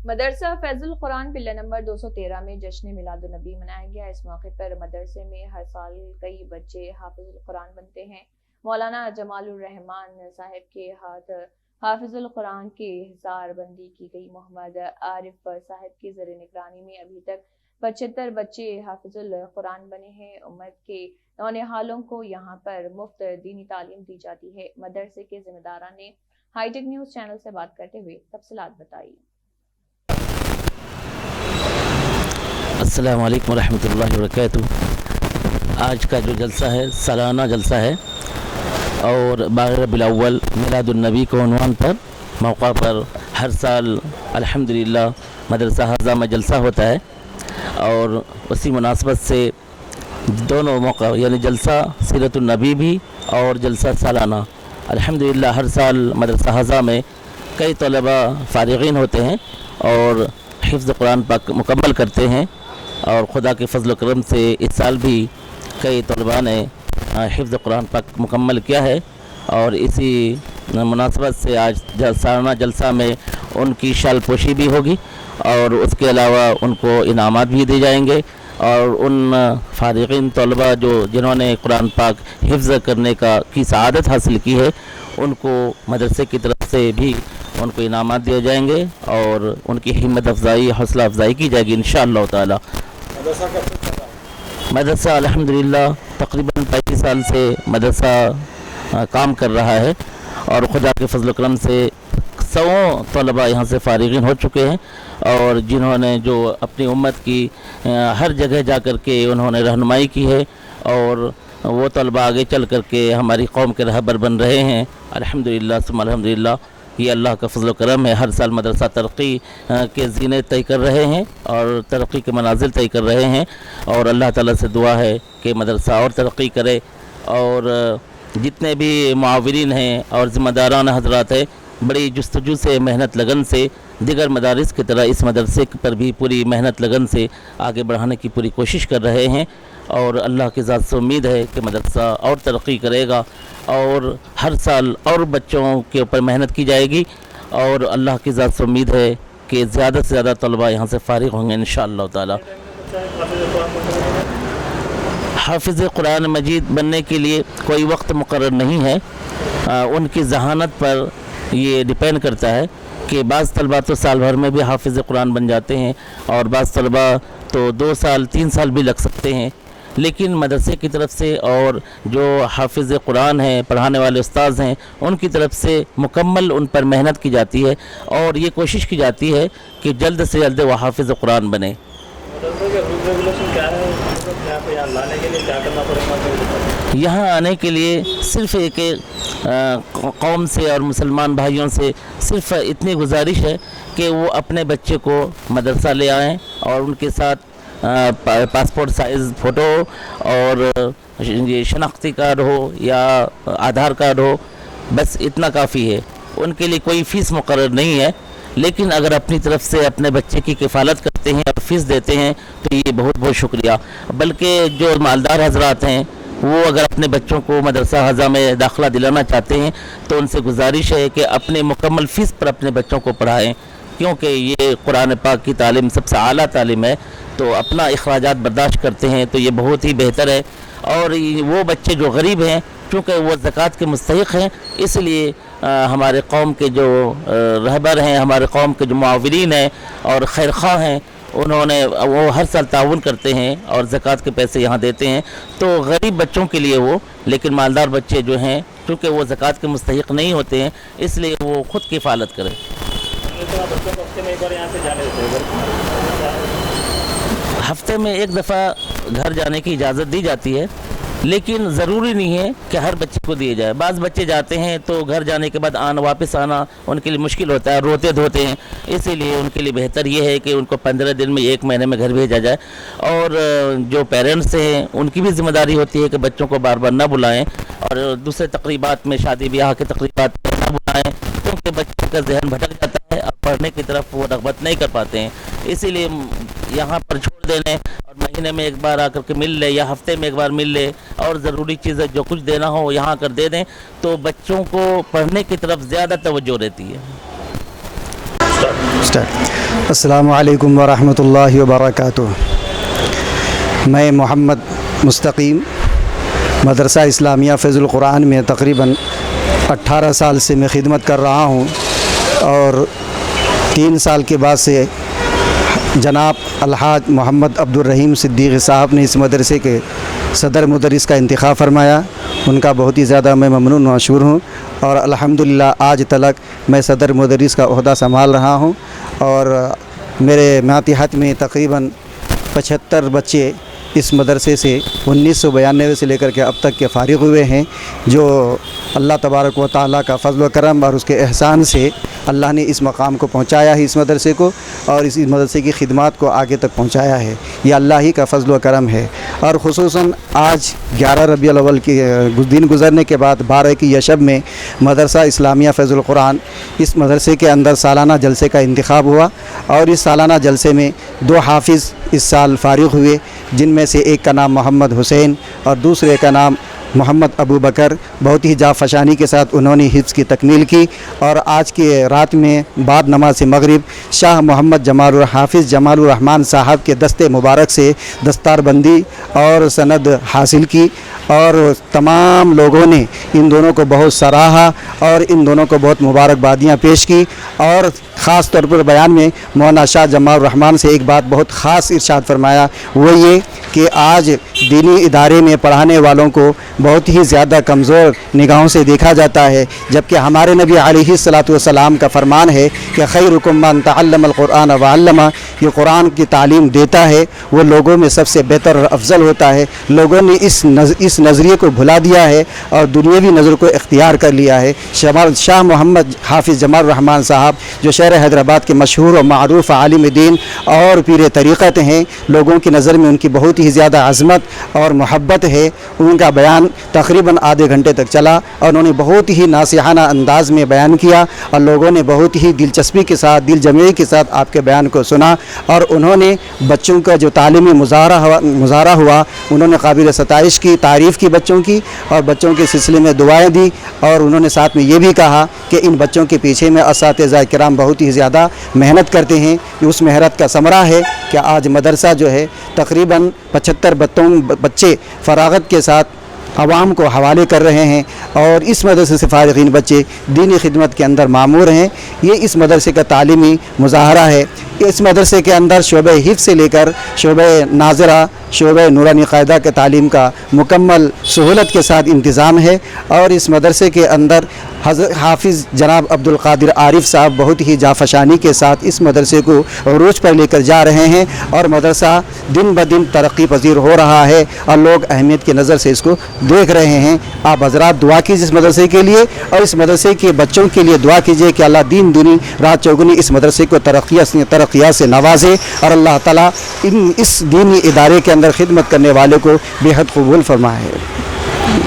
مدرسہ فیض القرآن پلہ نمبر 213 میں جشن میلاد النبی منایا گیا۔ اس موقع پر مدرسے میں ہر سال کئی بچے حافظ القرآن بنتے ہیں۔ مولانا جمال الرحمان صاحب کے ہاتھ حافظ القرآن کی حصار بندی کی گئی۔ محمد عارف صاحب کی زیر نگرانی میں ابھی تک 75 بچے حافظ القرآن بنے ہیں۔ امت کے نونہالوں کو یہاں پر مفت دینی تعلیم دی جاتی ہے۔ مدرسے کے ذمہ داران نے ہائی ٹیک نیوز چینل سے بات کرتے ہوئے تفصیلات بتائی۔ السلام علیکم ورحمۃ اللہ وبرکاتہ۔ آج کا جو جلسہ ہے سالانہ جلسہ ہے اور باغ ربیع الاول میلاد النبی کو عنوان پر موقع پر ہر سال الحمدللہ مدرسہ حضرہ میں جلسہ ہوتا ہے اور اسی مناسبت سے دونوں موقع یعنی جلسہ سیرت النبی بھی اور جلسہ سالانہ الحمدللہ ہر سال مدرسہ حضرہ میں کئی طلباء فارغین ہوتے ہیں اور حفظ قرآن پاک مکمل کرتے ہیں اور خدا کے فضل و کرم سے اس سال بھی کئی طلباء نے حفظ قرآن پاک مکمل کیا ہے اور اسی مناسبت سے آج سالانہ جلسہ میں ان کی شال پوشی بھی ہوگی اور اس کے علاوہ ان کو انعامات بھی دی جائیں گے اور ان فارغین طلباء جنہوں نے قرآن پاک حفظ کرنے کی سعادت حاصل کی ہے ان کو مدرسے کی طرف سے بھی ان کو انعامات دیے جائیں گے اور ان کی ہمت افزائی حوصلہ افزائی کی جائے گی انشاءاللہ تعالی۔ مدرسہ الحمدللہ تقریباً 35 سال سے مدرسہ کام کر رہا ہے اور خدا کے فضل و کرم سے 100 طلباء یہاں سے فارغین ہو چکے ہیں اور جنہوں نے جو اپنی امت کی ہر جگہ جا کر کے انہوں نے رہنمائی کی ہے اور وہ طلباء آگے چل کر کے ہماری قوم کے رہبر بن رہے ہیں الحمدللہ ثم الحمدللہ۔ یہ اللہ کا فضل و کرم ہے۔ ہر سال مدرسہ ترقی کے زینے طے کر رہے ہیں اور ترقی کے منازل طے کر رہے ہیں اور اللہ تعالیٰ سے دعا ہے کہ مدرسہ اور ترقی کرے اور جتنے بھی معاورین ہیں اور ذمہ داران حضرات ہیں بڑی جستجو سے محنت لگن سے دیگر مدارس کی طرح اس مدرسے پر بھی پوری محنت لگن سے آگے بڑھانے کی پوری کوشش کر رہے ہیں اور اللہ کی ذات سے امید ہے کہ مدرسہ اور ترقی کرے گا اور ہر سال اور بچوں کے اوپر محنت کی جائے گی اور اللہ کی ذات سے امید ہے کہ زیادہ سے زیادہ طلباء یہاں سے فارغ ہوں گے انشاءاللہ تعالی۔ حافظ قرآن مجید بننے کے لیے کوئی وقت مقرر نہیں ہے، ان کی ذہانت پر یہ ڈیپینڈ کرتا ہے کہ بعض طلباء تو سال بھر میں بھی حافظ قرآن بن جاتے ہیں اور بعض طلباء تو 2 سال 3 سال بھی لگ سکتے ہیں، لیکن مدرسے کی طرف سے اور جو حافظ قرآن ہیں پڑھانے والے استاذ ہیں ان کی طرف سے مکمل ان پر محنت کی جاتی ہے اور یہ کوشش کی جاتی ہے کہ جلد سے جلد وہ حافظ قرآن بنے۔ یہاں آنے کے لیے صرف ایک قوم سے اور مسلمان بھائیوں سے صرف اتنی گزارش ہے کہ وہ اپنے بچے کو مدرسہ لے آئیں اور ان کے ساتھ پاسپورٹ سائز فوٹو اور یہ شناختی کارڈ ہو یا آدھار کارڈ ہو، بس اتنا کافی ہے۔ ان کے لیے کوئی فیس مقرر نہیں ہے، لیکن اگر اپنی طرف سے اپنے بچے کی کفالت کرتے ہیں اور فیس دیتے ہیں تو یہ بہت بہت شکریہ۔ بلکہ جو مالدار حضرات ہیں وہ اگر اپنے بچوں کو مدرسہ حضرہ میں داخلہ دلانا چاہتے ہیں تو ان سے گزارش ہے کہ اپنے مکمل فیس پر اپنے بچوں کو پڑھائیں، کیونکہ یہ قرآن پاک کی تعلیم سب سے اعلیٰ تعلیم ہے، تو اپنا اخراجات برداشت کرتے ہیں تو یہ بہت ہی بہتر ہے۔ اور وہ بچے جو غریب ہیں چونکہ وہ زکوٰۃ کے مستحق ہیں، اس لیے ہمارے قوم کے جو رہبر ہیں، ہمارے قوم کے جو معاورین ہیں اور خیرخواہ ہیں، انہوں نے وہ ہر سال تعاون کرتے ہیں اور زکوٰۃ کے پیسے یہاں دیتے ہیں، تو غریب بچوں کے لیے وہ، لیکن مالدار بچے جو ہیں چونکہ وہ زکوٰۃ کے مستحق نہیں ہوتے ہیں اس لیے وہ خود کفالت کریں۔ ہفتے میں 1 دفعہ گھر جانے کی اجازت دی جاتی ہے، لیکن ضروری نہیں ہے کہ ہر بچے کو دیے جائے۔ بعض بچے جاتے ہیں تو گھر جانے کے بعد واپس آنا ان کے لیے مشکل ہوتا ہے، روتے دھوتے ہیں، اسی لیے ان کے لیے بہتر یہ ہے کہ ان کو 15 دن میں 1 مہینے میں گھر بھیجا جائے۔ اور جو پیرنٹس ہیں ان کی بھی ذمہ داری ہوتی ہے کہ بچوں کو بار بار نہ بلائیں اور دوسرے تقریبات میں شادی بیاہ کے تقریبات میں نہ بلائیں، کیونکہ بچوں کا ذہن بھٹک جاتا ہے اور پڑھنے کی طرف وہ رغبت نہیں کر پاتے ہیں۔ اسی لیے یہاں پر چھوڑ دینے اور مہینے میں 1 بار آ کر کے مل لے یا ہفتے میں 1 بار مل لے اور ضروری چیزیں جو کچھ دینا ہو یہاں کر دے دیں تو بچوں کو پڑھنے کی طرف زیادہ توجہ رہتی ہے۔ السلام علیکم ورحمۃ اللہ وبرکاتہ. میں محمد مستقیم مدرسہ اسلامیہ فیض القرآن میں تقریباً 18 سال سے میں خدمت کر رہا ہوں، اور 3 سال کے بعد سے جناب الحاج محمد عبد الرحیم صدیقی صاحب نے اس مدرسے کے صدر مدرس کا انتخاب فرمایا. ان کا بہت ہی زیادہ میں ممنون و مشکور ہوں، اور الحمدللہ آج تلک میں صدر مدرس کا عہدہ سنبھال رہا ہوں. اور میرے ماتحت میں تقریباً 75 بچے اس مدرسے سے 1992 سے لے کر کے اب تک کے فارغ ہوئے ہیں، جو اللہ تبارک و تعالیٰ کا فضل و کرم اور اس کے احسان سے اللہ نے اس مقام کو پہنچایا ہے اس مدرسے کو، اور اس مدرسے کی خدمات کو آگے تک پہنچایا ہے. یہ اللہ ہی کا فضل و کرم ہے. اور خصوصاً آج 11 ربیع الاول کے دن گزرنے کے بعد 12 کی یشب میں مدرسہ اسلامیہ فیض القرآن اس مدرسے کے اندر سالانہ جلسے کا انتخاب ہوا، اور اس سالانہ جلسے میں 2 حافظ اس سال فارغ ہوئے، جن میں سے ایک کا نام محمد حسین اور دوسرے کا نام محمد ابو بکر. بہت ہی جافشانی کے ساتھ انہوں نے حفظ کی تکمیل کی، اور آج کے رات میں بعد نماز مغرب شاہ محمد حافظ جمال الرحمن صاحب کے دستے مبارک سے دستار بندی اور سند حاصل کی، اور تمام لوگوں نے ان دونوں کو بہت سراہا اور ان دونوں کو بہت مبارکبادیاں پیش کی. اور خاص طور پر بیان میں مولانا شاہ جمال الرحمن سے ایک بات بہت خاص ارشاد فرمایا، وہ یہ کہ آج دینی ادارے میں پڑھانے والوں کو بہت ہی زیادہ کمزور نگاہوں سے دیکھا جاتا ہے، جبکہ ہمارے نبی علیہ الصلاۃ والسلام کا فرمان ہے کہ خیرکم من تعلم القرآن وعلمہ. یہ قرآن کی تعلیم دیتا ہے وہ لوگوں میں سب سے بہتر اور افضل ہوتا ہے. لوگوں نے اس نظریے کو بھلا دیا ہے اور دنیاوی نظر کو اختیار کر لیا ہے. شاہ محمد حافظ جمال الرحمن صاحب جو شہر حیدرآباد کے مشہور و معروف عالم دین اور پیر طریقت ہیں، لوگوں کی نظر میں ان کی بہت ہی زیادہ عظمت اور محبت ہے. ان کا بیان تقریباً آدھے گھنٹے تک چلا، اور انہوں نے بہت ہی ناصحانہ انداز میں بیان کیا، اور لوگوں نے بہت ہی دلچسپی کے ساتھ دل جمعی کے ساتھ آپ کے بیان کو سنا. اور انہوں نے بچوں کا جو تعلیمی مظاہرہ ہوا، انہوں نے قابل ستائش کی، تعریف کی بچوں کی، اور بچوں کے سلسلے میں دعائیں دی. اور انہوں نے ساتھ میں یہ بھی کہا کہ ان بچوں کے پیچھے میں اساتذہ کرام بہت ہی زیادہ محنت کرتے ہیں. اس محنت کا ثمرہ ہے کہ آج مدرسہ جو ہے تقریباً 75 بچے فراغت کے ساتھ عوام کو حوالے کر رہے ہیں، اور اس مدرسے سے فارغین بچے دینی خدمت کے اندر معمور ہیں. یہ اس مدرسے کا تعلیمی مظاہرہ ہے. اس مدرسے کے اندر شعبہ حفظ سے لے کر شعبہ ناظرہ، شعبہ نورانی قاعدہ کے تعلیم کا مکمل سہولت کے ساتھ انتظام ہے. اور اس مدرسے کے اندر حضرت حافظ جناب عبد القادر عارف صاحب بہت ہی جافشانی کے ساتھ اس مدرسے کو عروج پر لے کر جا رہے ہیں، اور مدرسہ دن بدن ترقی پذیر ہو رہا ہے، اور لوگ اہمیت کی نظر سے اس کو دیکھ رہے ہیں. آپ حضرات دعا کیجیے اس مدرسے کے لیے، اور اس مدرسے کے بچوں کے لیے دعا کیجیے کہ اللہ دین دنی رات چوگنی اس مدرسے کو ترقیات سے نوازے، اور اللہ تعالیٰ اس دینی ادارے کے اندر خدمت کرنے والے کو بے حد قبول فرمائے.